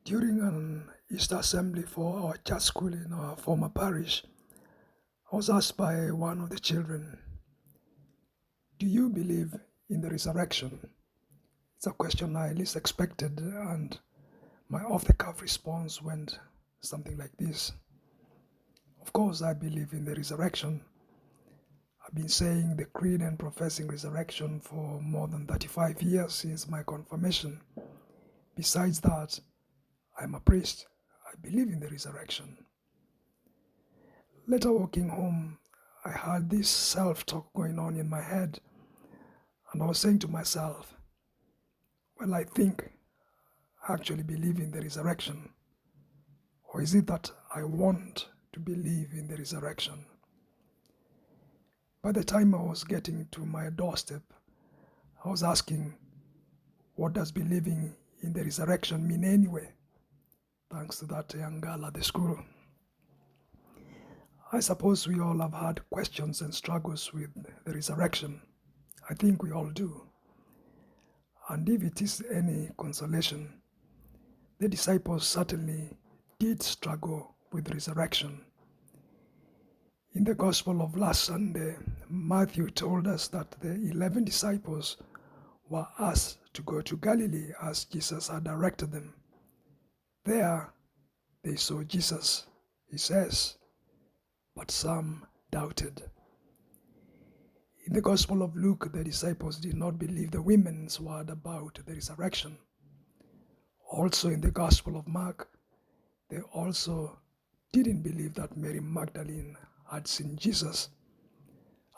During an Easter assembly for our church school in our former parish, I was asked by one of the children, "Do you believe in the resurrection?" It's a question I least expected, and my off-the-cuff response went something like this. Of course, I believe in the resurrection. I've been saying the creed and professing resurrection for more than 35 years since my confirmation. Besides that, I'm a priest. I believe in the resurrection. Later walking home, I had this self-talk going on in my head, and I was saying to myself, well, I think I actually believe in the resurrection. Or is it that I want to believe in the resurrection? By the time I was getting to my doorstep, I was asking, what does believing in the resurrection mean anyway? Thanks to that young girl at the school. I suppose we all have had questions and struggles with the resurrection. I think we all do. And if it is any consolation, the disciples certainly did struggle with resurrection. In the Gospel of last Sunday, Matthew told us that the 11 disciples were asked to go to Galilee as Jesus had directed them. There, they saw Jesus, he says, but some doubted. In the Gospel of Luke, the disciples did not believe the women's word about the resurrection. Also in the Gospel of Mark, they also didn't believe that Mary Magdalene had seen Jesus.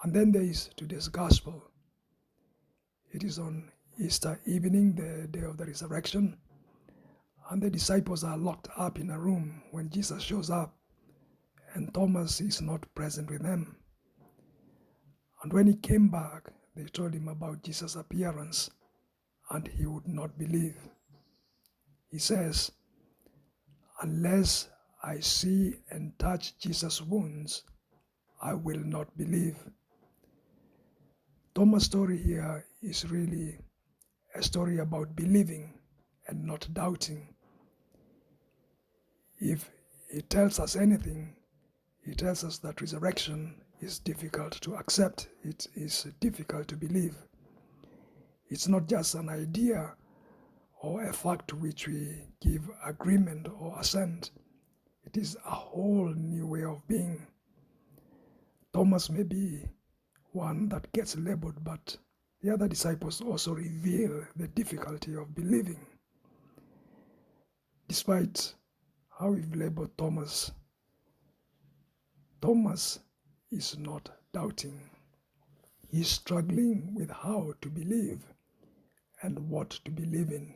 And then there is today's Gospel. It is on Easter evening, the day of the resurrection, and the disciples are locked up in a room when Jesus shows up, and Thomas is not present with them. And when he came back, they told him about Jesus' appearance, and he would not believe. He says, "Unless I see and touch Jesus' wounds, I will not believe." Thomas' story here is really a story about believing and not doubting. If it tells us anything, it tells us that resurrection is difficult to accept. It is difficult to believe. It's not just an idea or a fact to which we give agreement or assent. It is a whole new way of being. Thomas may be one that gets labeled, but the other disciples also reveal the difficulty of believing. Despite how we've labeled Thomas, Thomas is not doubting. He's struggling with how to believe and what to believe in.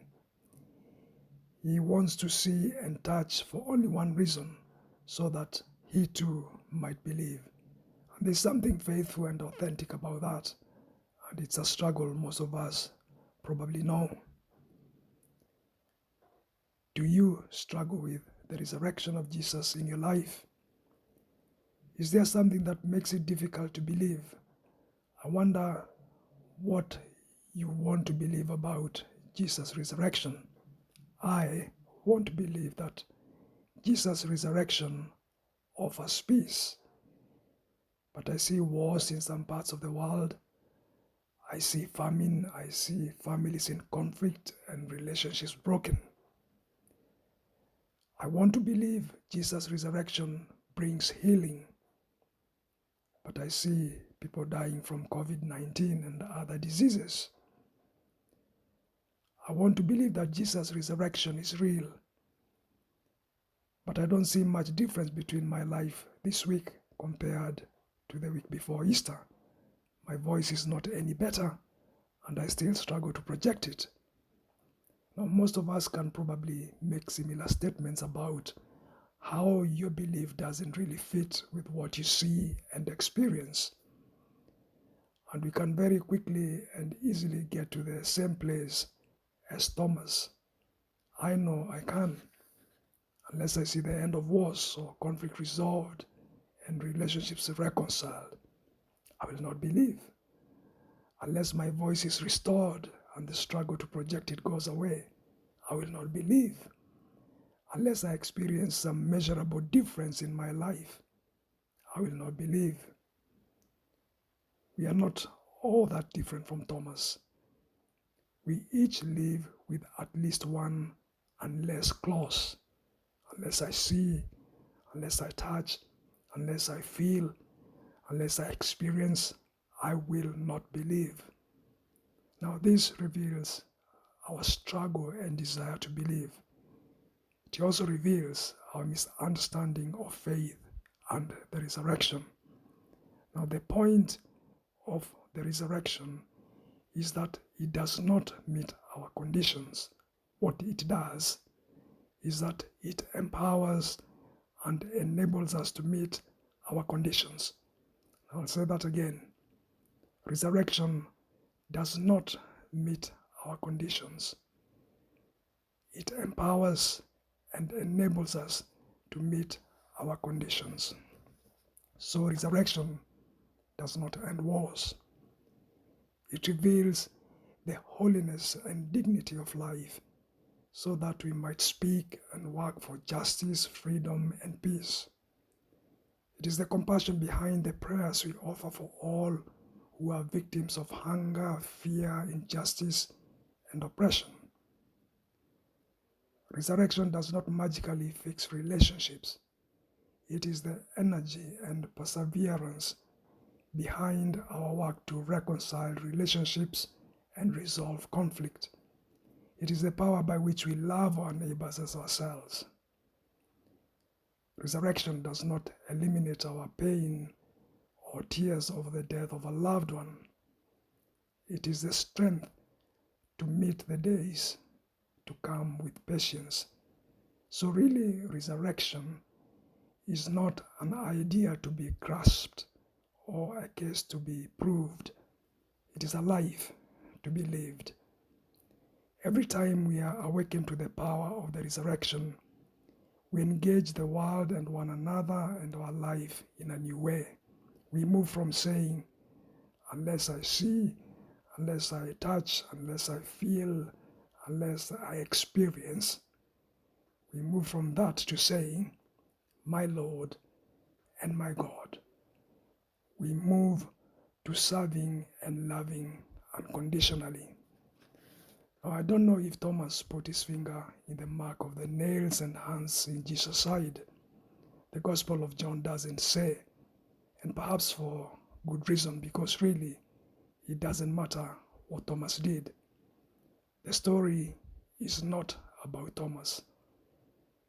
He wants to see and touch for only one reason, so that he too might believe. And there's something faithful and authentic about that, and it's a struggle most of us probably know. Do you struggle with the resurrection of Jesus in your life? Is there something that makes it difficult to believe? I wonder what you want to believe about Jesus' resurrection. I want to believe that Jesus' resurrection offers peace. But I see wars in some parts of the world. I see famine. I see families in conflict and relationships broken. I want to believe Jesus' resurrection brings healing. But I see people dying from COVID-19 and other diseases. I want to believe that Jesus' resurrection is real. But I don't see much difference between my life this week compared to the week before Easter. My voice is not any better, and I still struggle to project it. Now, most of us can probably make similar statements about how your belief doesn't really fit with what you see and experience. And we can very quickly and easily get to the same place as Thomas. I know I can. Unless I see the end of wars or conflict resolved and relationships reconciled, I will not believe. Unless my voice is restored and the struggle to project it goes away, I will not believe. Unless I experience some measurable difference in my life, I will not believe. We are not all that different from Thomas. We each live with at least one unless clause. Unless I see, unless I touch, unless I feel, unless I experience, I will not believe. Now this reveals our struggle and desire to believe. It also reveals our misunderstanding of faith and the resurrection. Now the point of the resurrection is that it does not meet our conditions. What it does is that it empowers and enables us to meet our conditions. I'll say that again. Resurrection does not meet our conditions. It empowers and enables us to meet our conditions. So resurrection does not end wars. It reveals the holiness and dignity of life so that we might speak and work for justice, freedom, and peace. It is the compassion behind the prayers we offer for all who are victims of hunger, fear, injustice, and oppression. Resurrection does not magically fix relationships. It is the energy and perseverance behind our work to reconcile relationships and resolve conflict. It is the power by which we love our neighbors as ourselves. Resurrection does not eliminate our pain or tears over the death of a loved one. It is the strength to meet the days to come with patience. So really, resurrection is not an idea to be grasped or a case to be proved. It is a life to be lived. Every time we are awakened to the power of the resurrection, we engage the world and one another and our life in a new way. We move from saying, unless I see, unless I touch, unless I feel, unless I experience, we move from that to saying, my Lord and my God. We move to serving and loving unconditionally. Now, I don't know if Thomas put his finger in the mark of the nails and hands in Jesus' side. The Gospel of John doesn't say, and perhaps for good reason, because really it doesn't matter what Thomas did. The story is not about Thomas.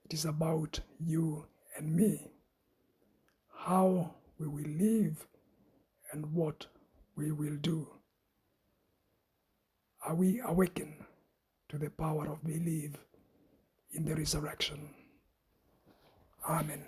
It is about you and me, how we will live and what we will do. Are we awakened to the power of belief in the resurrection? Amen.